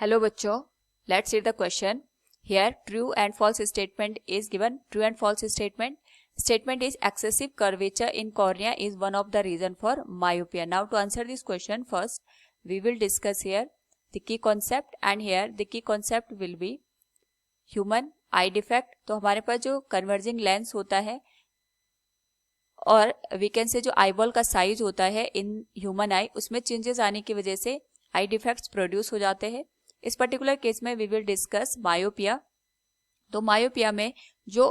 Hello बच्चों, let's read the question. Here true and false statement is given. True and false statement is excessive curvature in cornea is one of the reason for myopia. Now to answer this question, first we will discuss here the key concept, and here the key concept will be human eye defect. तो हमारे पास जो converging lens होता है और we can से जो eyeball का size होता है इन ह्यूमन आई, उसमें चेंजेस आने की वजह से आई डिफेक्ट्स प्रोड्यूस हो जाते हैं. इस पर्टिकुलर केस में वी विल डिस्कस मायोपिया. तो मायोपिया में जो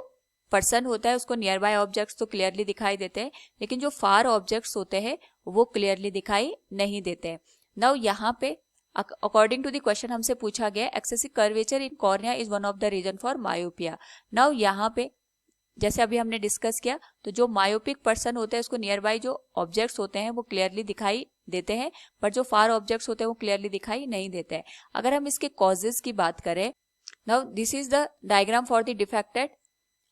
पर्सन होता है उसको नियर बाय ऑब्जेक्ट्स तो क्लियरली दिखाई देते हैं, लेकिन जो फार ऑब्जेक्ट्स होते हैं वो क्लियरली दिखाई नहीं देते हैं. नाउ यहाँ पे अकॉर्डिंग टू द क्वेश्चन हमसे पूछा गया excessive curvature in cornea is one of the reason for myopia. Now यहाँ पे जैसे अभी हमने डिस्कस किया, तो जो मायोपिक पर्सन होते हैं उसको नियर बाय जो ऑब्जेक्ट्स होते हैं वो क्लियरली दिखाई देते हैं, बट जो फार ऑब्जेक्ट्स होते हैं वो क्लियरली दिखाई नहीं देते हैं. अगर हम इसके कॉजेज की बात करें, now this is the diagram for the defected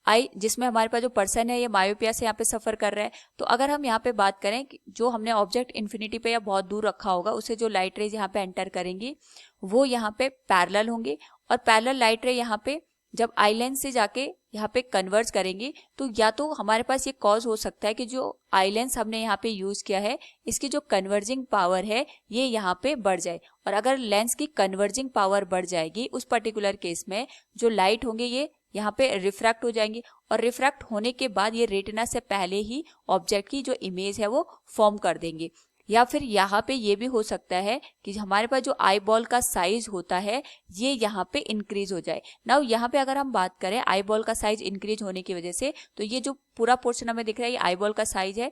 आई, जिसमें हमारे पास जो पर्सन है ये मायोपिया से यहाँ पे सफर कर रहा है. तो अगर हम यहाँ पे बात करें कि जो हमने ऑब्जेक्ट इन्फिनिटी पे या बहुत दूर रखा होगा उससे जो लाइट रेज यहाँ पे एंटर करेंगी वो यहाँ पे पैरेलल होंगी, और पैरेलल लाइट रे यहाँ पे जब आई लेंस से जाके यहाँ पे कन्वर्ज करेंगी तो या तो हमारे पास ये कॉज हो सकता है कि जो आई लेंस हमने यहाँ पे यूज किया है इसकी जो कन्वर्जिंग पावर है ये यहाँ पे बढ़ जाए. और अगर लेंस की कन्वर्जिंग पावर बढ़ जाएगी उस पर्टिकुलर केस में जो लाइट होंगे ये यहाँ पे रिफ्रैक्ट हो जाएंगी, और रिफ्रैक्ट होने के बाद ये रेटिना से पहले ही ऑब्जेक्ट की जो इमेज है वो फॉर्म कर देंगे. या फिर यहाँ पे ये भी हो सकता है कि हमारे पास जो आई बॉल का साइज होता है ये यहाँ पे इंक्रीज हो जाए. नाउ यहाँ पे अगर हम बात करें आई बॉल का साइज इंक्रीज होने की वजह से, तो ये जो पूरा पोर्शन हमें दिख रहा है ये आई बॉल का साइज है,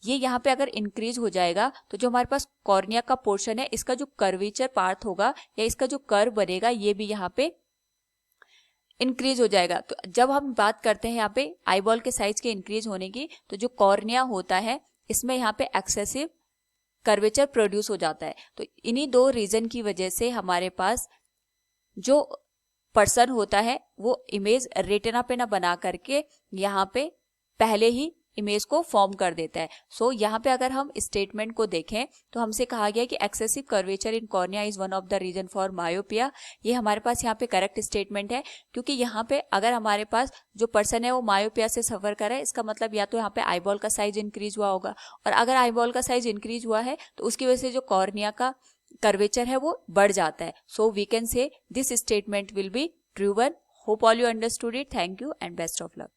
ये यहाँ पे अगर इंक्रीज हो जाएगा तो जो हमारे पास कॉर्निया का पोर्शन है इसका जो कर्वेचर पार्ट होगा या इसका जो कर्व बनेगा ये भी यहाँ पे इंक्रीज हो जाएगा. तो जब हम बात करते हैं यहाँ पे आई बॉल के साइज के इंक्रीज होने की, तो जो कॉर्निया होता है इसमें यहाँ पे एक्सेसिव कर्वेचर प्रोड्यूस हो जाता है. तो इन्हीं दो रीजन की वजह से हमारे पास जो पर्सन होता है वो इमेज रेटिना पे ना बना करके यहाँ पे पहले ही इमेज को फॉर्म कर देता है. सो यहाँ पे अगर हम स्टेटमेंट को देखें तो हमसे कहा गया कि excessive curvature in cornea is one of the reason for myopia. ये हमारे पास यहाँ पे करेक्ट स्टेटमेंट है, क्योंकि यहाँ पे अगर हमारे पास जो पर्सन है वो मायोपिया से सफर करे इसका मतलब या तो यहाँ पे आईबॉल का साइज इंक्रीज हुआ होगा, और अगर आईबॉल का साइज इंक्रीज हुआ है तो उसकी वजह से जो कॉर्निया का कर्वेचर है वो बढ़ जाता है. So we can say this statement will be true one. Hope all you understood it. Thank you and best of luck.